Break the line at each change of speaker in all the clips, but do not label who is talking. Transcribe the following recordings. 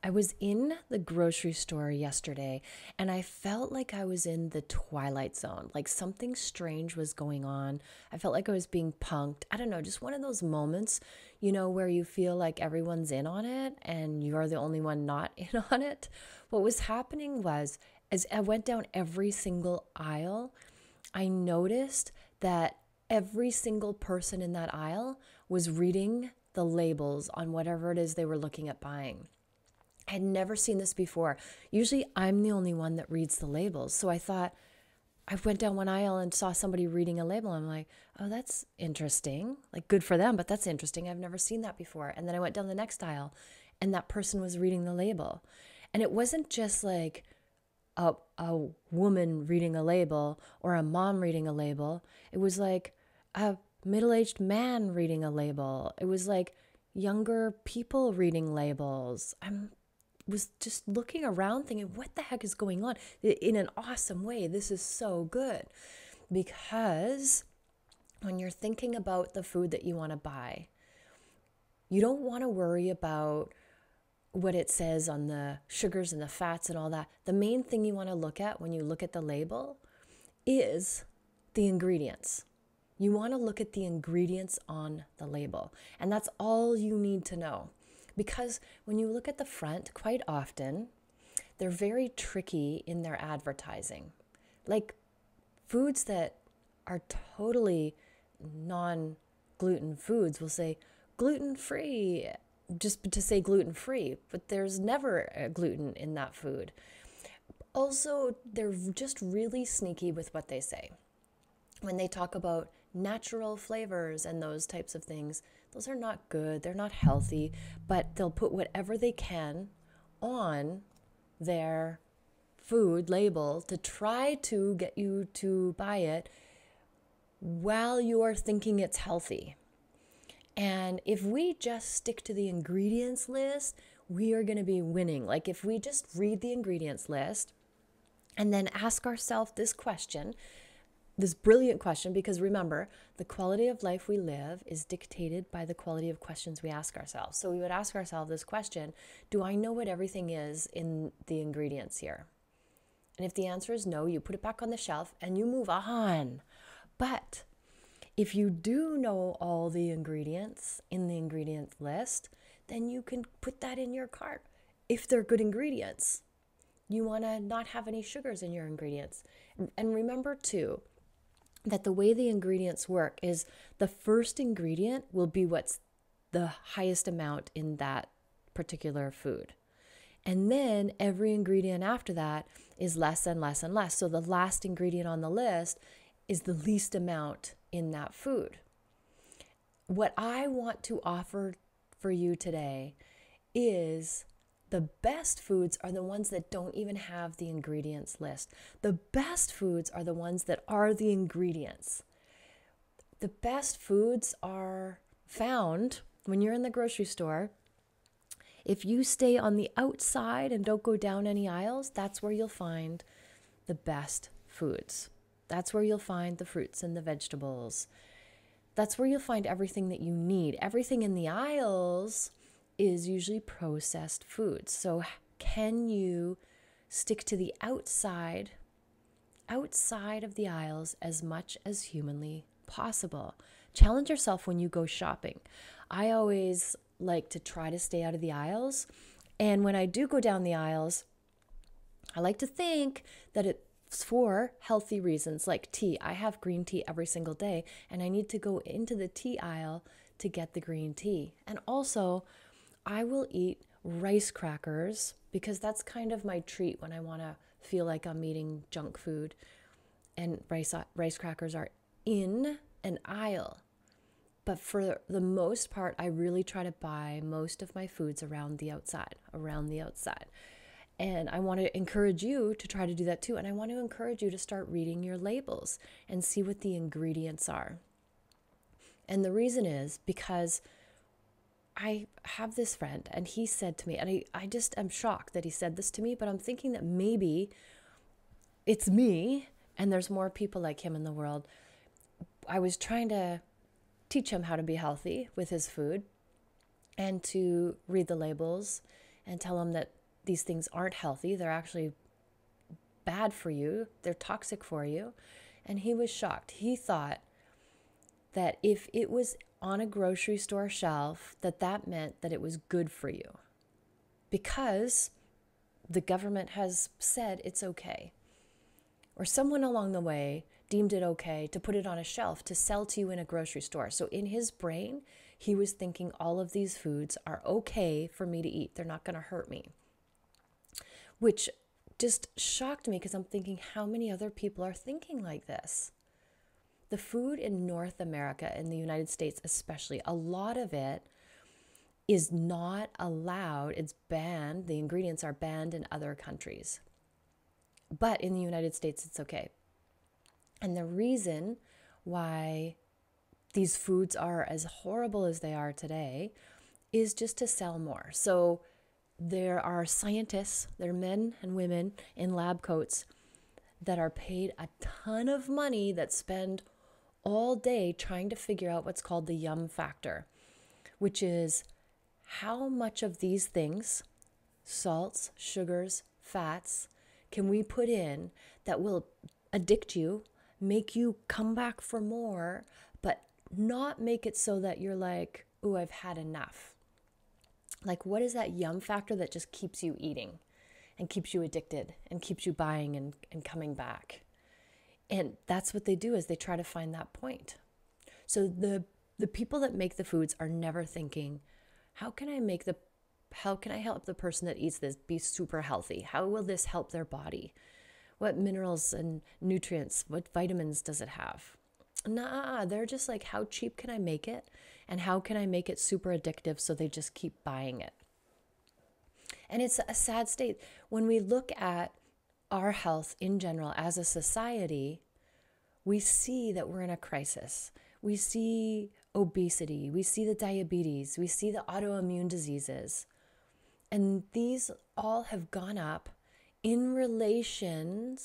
I was in the grocery store yesterday and I felt like I was in the twilight zone. Like something strange was going on. I felt like I was being punked. I don't know, just one of those moments, where you feel like everyone's in on it and you're the only one not in on it. What was happening was, as I went down every single aisle, I noticed that every single person in that aisle was reading the labels on whatever it is they were looking at buying. I had never seen this before. Usually I'm the only one that reads the labels. So I thought, I went down one aisle and saw somebody reading a label. I'm like, oh, that's interesting. Like, good for them, but that's interesting. I've never seen that before. And then I went down the next aisle and that person was reading the label. And it wasn't just like a woman reading a label or a mom reading a label. It was like a middle-aged man reading a label. It was like younger people reading labels. Was just looking around thinking, what the heck is going on? In an awesome way. This is so good. Because when you're thinking about the food that you want to buy, you don't want to worry about what it says on the sugars and the fats and all that. The main thing you want to look at when you look at the label is the ingredients. You want to look at the ingredients on the label. And that's all you need to know. Because when you look at the front, quite often, they're very tricky in their advertising. Like foods that are totally non-gluten foods will say gluten-free, just to say gluten-free, but there's never a gluten in that food. Also, they're just really sneaky with what they say. When they talk about natural flavors and those types of things, those are not good, they're not healthy, but they'll put whatever they can on their food label to try to get you to buy it while you are thinking it's healthy. And if we just stick to the ingredients list, we are going to be winning. Like if we just read the ingredients list and then ask ourselves this question, this brilliant question, because remember, the quality of life we live is dictated by the quality of questions we ask ourselves. So we would ask ourselves this question: do I know what everything is in the ingredients here? And if the answer is no, you put it back on the shelf and you move on. But if you do know all the ingredients in the ingredients list, then you can put that in your cart if they're good ingredients. You want to not have any sugars in your ingredients. And remember too, that the way the ingredients work is the first ingredient will be what's the highest amount in that particular food. And then every ingredient after that is less and less and less. So the last ingredient on the list is the least amount in that food. What I want to offer for you today is the best foods are the ones that don't even have the ingredients list. The best foods are the ones that are the ingredients. The best foods are found when you're in the grocery store. If you stay on the outside and don't go down any aisles, that's where you'll find the best foods. That's where you'll find the fruits and the vegetables. That's where you'll find everything that you need. Everything in the aisles is usually processed foods. So can you stick to the outside of the aisles as much as humanly possible? Challenge yourself when you go shopping. I always like to try to stay out of the aisles. And when I do go down the aisles, I like to think that it's for healthy reasons, like tea. I have green tea every single day, and I need to go into the tea aisle to get the green tea. And also, I will eat rice crackers because that's kind of my treat when I want to feel like I'm eating junk food. And rice crackers are in an aisle. But for the most part, I really try to buy most of my foods around the outside. And I want to encourage you to try to do that too. And I want to encourage you to start reading your labels and see what the ingredients are. And the reason is because I have this friend and he said to me, and I just am shocked that he said this to me, but I'm thinking that maybe it's me and there's more people like him in the world. I was trying to teach him how to be healthy with his food and to read the labels and tell him that these things aren't healthy. They're actually bad for you. They're toxic for you. And he was shocked. He thought that if it was on a grocery store shelf, that meant that it was good for you because the government has said it's okay. Or someone along the way deemed it okay to put it on a shelf to sell to you in a grocery store. So in his brain, he was thinking all of these foods are okay for me to eat. They're not going to hurt me. Which just shocked me because I'm thinking how many other people are thinking like this. The food in North America, in the United States especially, a lot of it is not allowed. It's banned. The ingredients are banned in other countries. But in the United States, it's okay. And the reason why these foods are as horrible as they are today is just to sell more. So there are scientists, there are men and women in lab coats that are paid a ton of money that spend all day trying to figure out what's called the yum factor, which is how much of these things, salts, sugars, fats, can we put in that will addict you, make you come back for more, but not make it so that you're like, ooh, I've had enough. Like, what is that yum factor that just keeps you eating and keeps you addicted and keeps you buying and coming back? And that's what they do, is they try to find that point. So the people that make the foods are never thinking, how can I help the person that eats this be super healthy? How will this help their body? What minerals and nutrients, what vitamins does it have? Nah, they're just like, how cheap can I make it? And how can I make it super addictive so they just keep buying it? And it's a sad state. When we look at our health in general as a society, we see that we're in a crisis. We see obesity, we see the diabetes, we see the autoimmune diseases. And these all have gone up in relation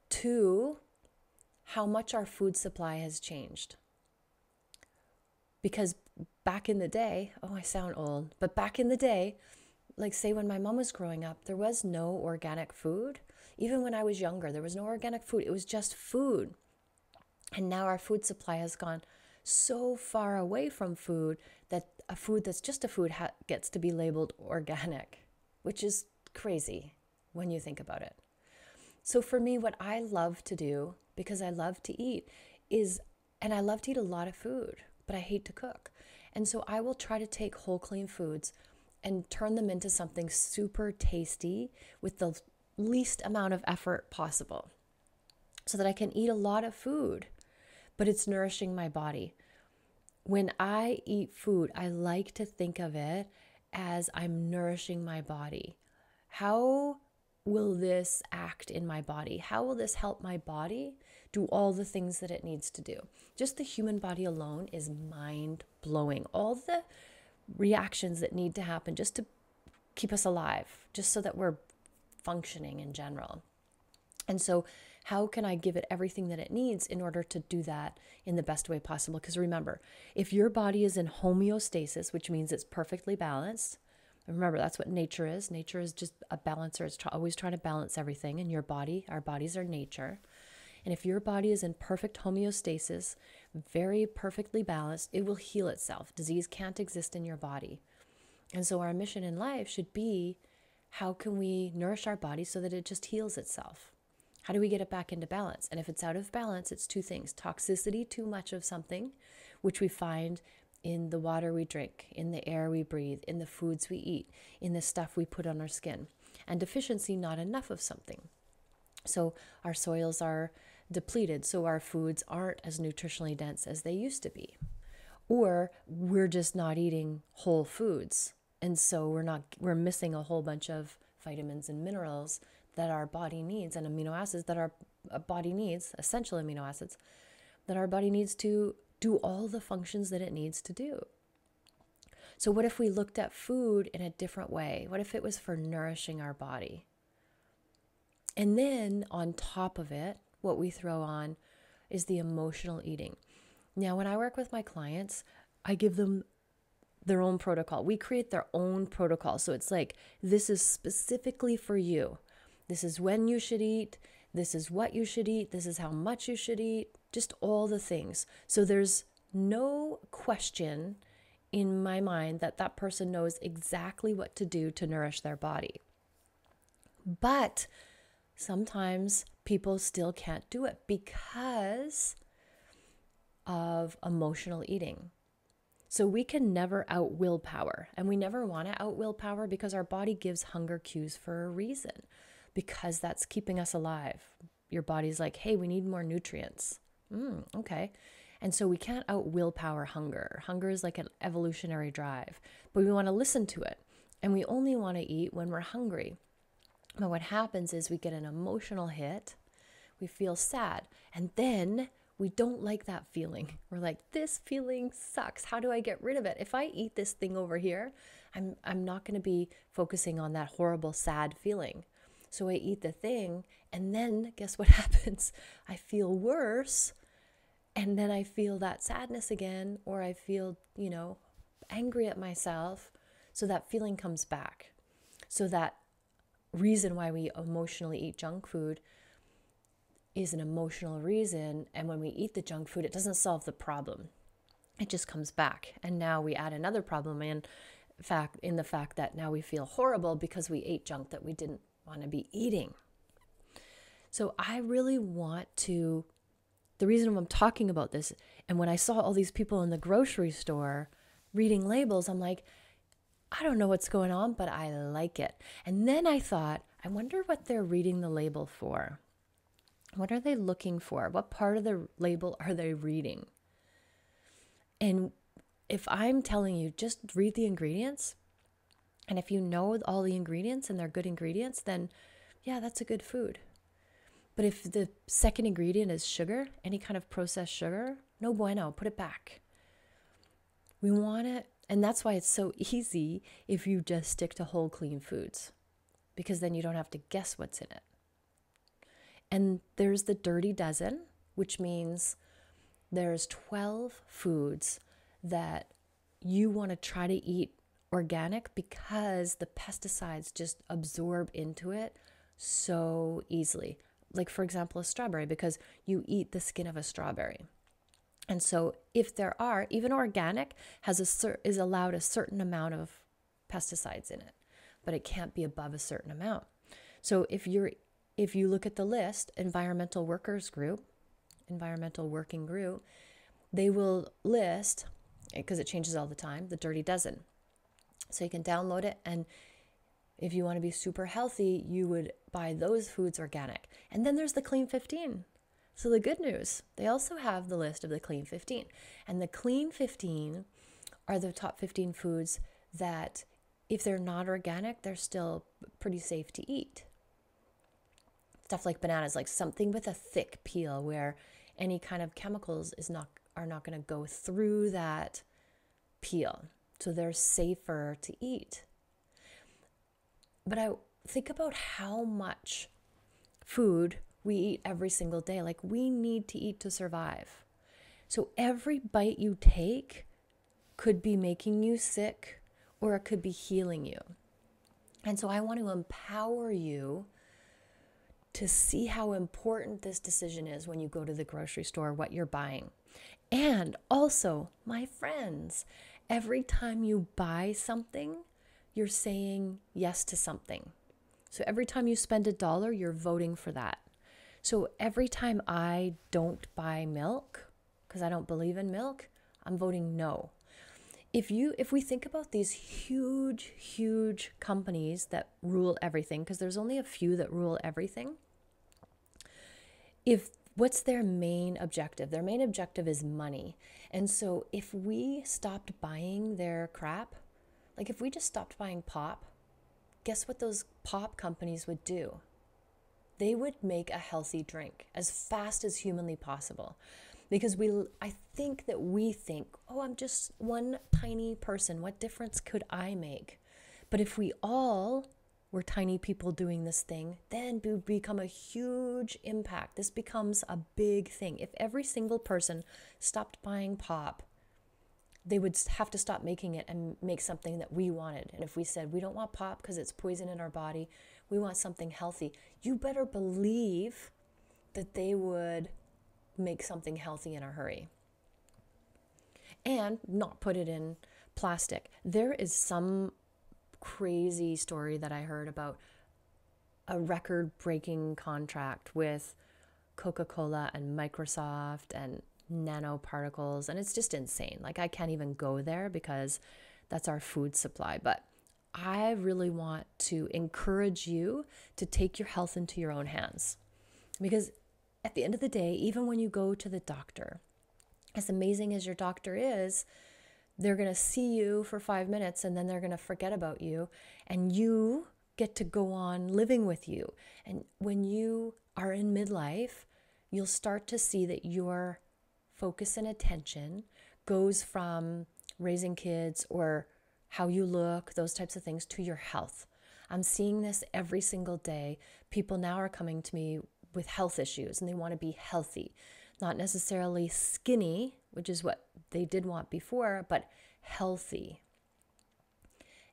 to how much our food supply has changed. Because back in the day, oh, I sound old, but back in the day, like say when my mom was growing up, there was no organic food. Even when I was younger, there was no organic food. It was just food. And now our food supply has gone so far away from food that a food that's just a food gets to be labeled organic, which is crazy when you think about it. So for me, what I love to do, because I love to eat, and I love to eat a lot of food, but I hate to cook. And so I will try to take whole, clean foods and turn them into something super tasty with the least amount of effort possible so that I can eat a lot of food, but it's nourishing my body. When I eat food, I like to think of it as I'm nourishing my body. How will this act in my body? How will this help my body do all the things that it needs to do? Just the human body alone is mind-blowing. All the reactions that need to happen just to keep us alive, just so that we're functioning in general. And so how can I give it everything that it needs in order to do that in the best way possible? Because remember, if your body is in homeostasis, which means it's perfectly balanced, remember that's what nature is. Nature is just a balancer. It's always trying to balance everything. And your body, our bodies are nature. And if your body is in perfect homeostasis, very perfectly balanced, it will heal itself. Disease can't exist in your body. And so our mission in life should be, how can we nourish our body so that it just heals itself? How do we get it back into balance? And if it's out of balance, it's two things: toxicity, too much of something, which we find in the water we drink, in the air we breathe, in the foods we eat, in the stuff we put on our skin, and deficiency, not enough of something. So our soils are depleted, so our foods aren't as nutritionally dense as they used to be. Or we're just not eating whole foods, and so we're missing a whole bunch of vitamins and minerals that our body needs, and amino acids that our body needs, essential amino acids, that our body needs to do all the functions that it needs to do. So what if we looked at food in a different way? What if it was for nourishing our body? And then on top of it, what we throw on is the emotional eating. Now, when I work with my clients, I give them their own protocol. We create their own protocol. So it's like, this is specifically for you. This is when you should eat. This is what you should eat. This is how much you should eat. Just all the things. So there's no question in my mind that that person knows exactly what to do to nourish their body. But sometimes people still can't do it because of emotional eating. So we can never out willpower, and we never want to out willpower because our body gives hunger cues for a reason, because that's keeping us alive. Your body's like, hey, we need more nutrients. Okay. And so we can't out willpower hunger. Hunger is like an evolutionary drive, but we want to listen to it. And we only want to eat when we're hungry. But what happens is we get an emotional hit, we feel sad, and then we don't like that feeling. We're like, this feeling sucks. How do I get rid of it? If I eat this thing over here, I'm not going to be focusing on that horrible, sad feeling. So I eat the thing, and then guess what happens? I feel worse, and then I feel that sadness again, or I feel, angry at myself. So that feeling comes back. So that reason why we emotionally eat junk food is an emotional reason, and when we eat the junk food, it doesn't solve the problem. It just comes back, and now we add another problem in the fact that now we feel horrible because we ate junk that we didn't want to be eating. So I really want to, the reason I'm talking about this, and when I saw all these people in the grocery store reading labels, I'm like, I don't know what's going on, but I like it. And then I thought, I wonder what they're reading the label for. What are they looking for? What part of the label are they reading? And if I'm telling you, just read the ingredients, and if you know all the ingredients and they're good ingredients, then yeah, that's a good food. But if the second ingredient is sugar, any kind of processed sugar, no bueno, put it back. We want it, and that's why it's so easy if you just stick to whole, clean foods, because then you don't have to guess what's in it. And there's the dirty dozen, which means there's 12 foods that you want to try to eat organic because the pesticides just absorb into it so easily. Like, for example, a strawberry, because you eat the skin of a strawberry. And so if there are, even organic is allowed a certain amount of pesticides in it, but it can't be above a certain amount. So if you look at the list, environmental working group, they will list, because it changes all the time, the dirty dozen. So you can download it, and if you want to be super healthy, you would buy those foods organic. And then there's the clean 15. So the good news, they also have the list of the clean 15. And the clean 15 are the top 15 foods that, if they're not organic, they're still pretty safe to eat. Stuff like bananas, like something with a thick peel where any kind of chemicals are not going to go through that peel. So they're safer to eat. But I think about how much food we eat every single day. Like, we need to eat to survive. So every bite you take could be making you sick, or it could be healing you. And so I want to empower you to see how important this decision is when you go to the grocery store, what you're buying. And also, my friends, every time you buy something, you're saying yes to something. So every time you spend $1, you're voting for that. So every time I don't buy milk, because I don't believe in milk, I'm voting no. If we think about these huge, huge companies that rule everything, because there's only a few that rule everything, what's their main objective? Their main objective is money. And so if we stopped buying their crap, like if we just stopped buying pop, guess what those pop companies would do? They would make a healthy drink as fast as humanly possible. Because I think that we think, oh, I'm just one tiny person. What difference could I make? But if we all were tiny people doing this thing, then it would become a huge impact. This becomes a big thing. If every single person stopped buying pop, they would have to stop making it and make something that we wanted. And if we said, we don't want pop because it's poison in our body, we want something healthy, you better believe that they would make something healthy in a hurry and not put it in plastic. There is some crazy story that I heard about a record-breaking contract with Coca-Cola and Microsoft and nanoparticles, and it's just insane. Like, I can't even go there because that's our food supply. But I really want to encourage you to take your health into your own hands, because at the end of the day, even when you go to the doctor, as amazing as your doctor is, they're going to see you for 5 minutes and then they're going to forget about you, and you get to go on living with you. And when you are in midlife, you'll start to see that your focus and attention goes from raising kids or how you look, those types of things, to your health. I'm seeing this every single day. People now are coming to me with health issues and they want to be healthy, not necessarily skinny, which is what they did want before, but healthy.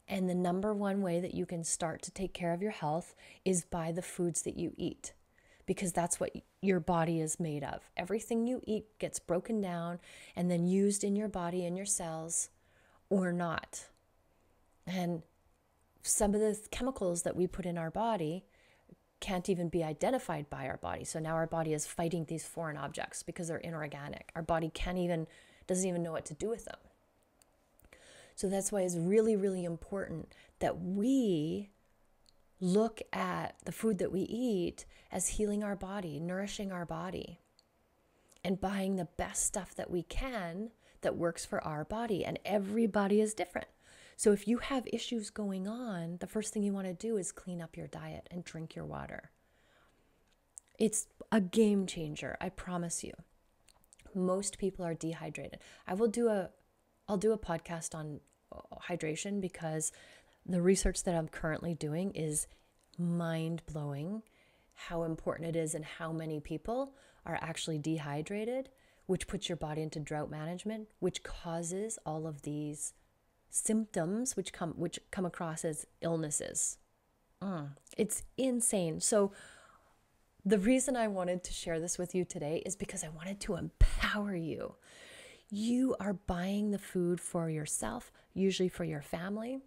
And the number one way that you can start to take care of your health is by the foods that you eat, because that's what your body is made of. Everything you eat gets broken down and then used in your body, in your cells, or not. And some of the chemicals that we put in our body can't even be identified by our body. So now our body is fighting these foreign objects because they're inorganic. Our body doesn't even know what to do with them. So that's why it's really, really important that we look at the food that we eat as healing our body, nourishing our body, and buying the best stuff that we can that works for our body. And every body is different. So if you have issues going on, the first thing you want to do is clean up your diet and drink your water. It's a game changer, I promise you. Most people are dehydrated. I'll do a podcast on hydration, because the research that I'm currently doing is mind-blowing, how important it is and how many people are actually dehydrated, which puts your body into drought management, which causes all of these symptoms which come across as illnesses. It's insane. So the reason I wanted to share this with you today is because I wanted to empower you. You are buying the food for yourself, usually for your family,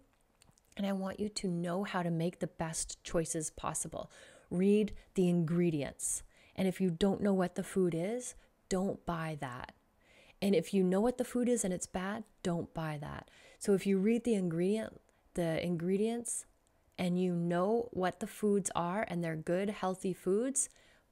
and I want you to know how to make the best choices possible. Read the ingredients. And if you don't know what the food is, don't buy that. And if you know what the food is and it's bad, don't buy that. So if you read the ingredients and you know what the foods are and they're good, healthy foods,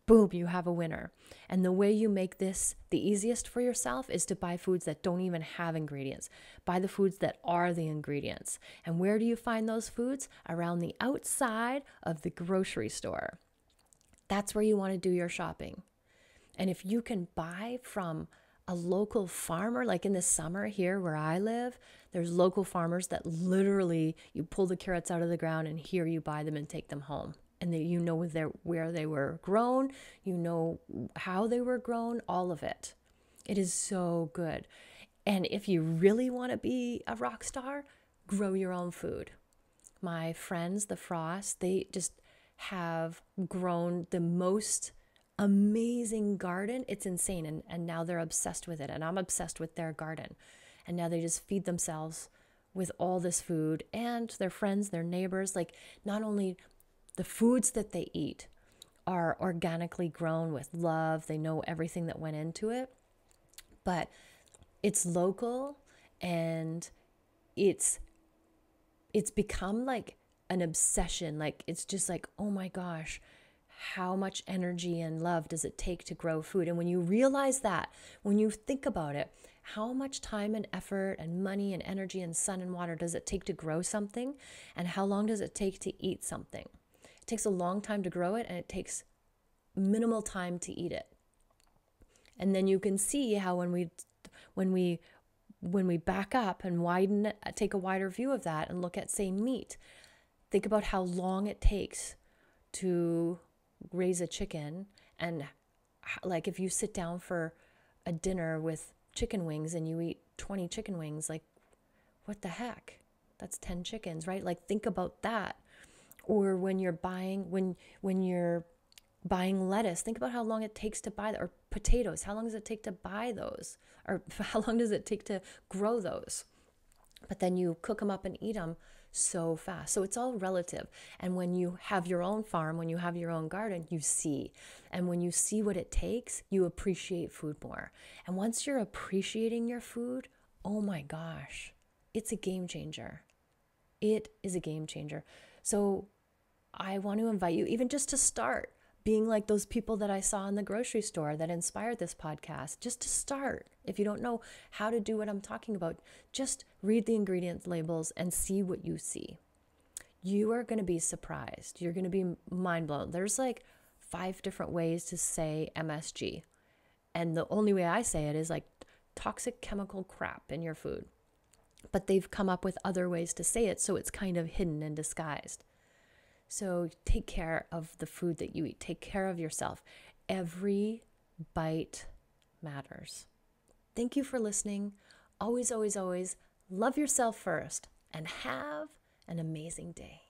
boom, you have a winner. And the way you make this the easiest for yourself is to buy foods that don't even have ingredients. Buy the foods that are the ingredients. And where do you find those foods? Around the outside of the grocery store. That's where you want to do your shopping. And if you can buy from a local farmer, like in the summer here where I live, there's local farmers that literally, you pull the carrots out of the ground and here you buy them and take them home. And you know where they were grown, you know how they were grown, all of it. It is so good. And if you really want to be a rock star, grow your own food. My friends, the Frost, they just have grown the most amazing garden. It's insane. And now they're obsessed with it. And I'm obsessed with their garden. And now they just feed themselves with all this food and their friends, their neighbors. Like, not only the foods that they eat are organically grown with love, they know everything that went into it, but it's local, and it's become like an obsession. Like, it's just like, oh my gosh, how much energy and love does it take to grow food? And when you realize that, when you think about it, how much time and effort and money and energy and sun and water does it take to grow something? And how long does it take to eat something? It takes a long time to grow it, and it takes minimal time to eat it. And then you can see how when we back up and take a wider view of that and look at, say, meat, think about how long it takes to raise a chicken. And like, if you sit down for a dinner with chicken wings and you eat 20 chicken wings. Like, what the heck? That's 10 chickens, right? Like, think about that. Or when you're buying lettuce, think about how long it takes to buy that. Or potatoes, how long does it take to buy those? Or how long does it take to grow those? But then you cook them up and eat them so fast. So it's all relative. And when you have your own farm, when you have your own garden, you see. And when you see what it takes, you appreciate food more. And once you're appreciating your food, oh my gosh, it's a game changer. It is a game changer. So I want to invite you, even just to start being like those people that I saw in the grocery store that inspired this podcast, just to start. If you don't know how to do what I'm talking about, just read the ingredient labels and see what you see. You are going to be surprised. You're going to be mind blown. There's like 5 different ways to say MSG. And the only way I say it is like toxic chemical crap in your food. But they've come up with other ways to say it, so it's kind of hidden and disguised. So take care of the food that you eat. Take care of yourself. Every bite matters. Thank you for listening. Always, always, always love yourself first and have an amazing day.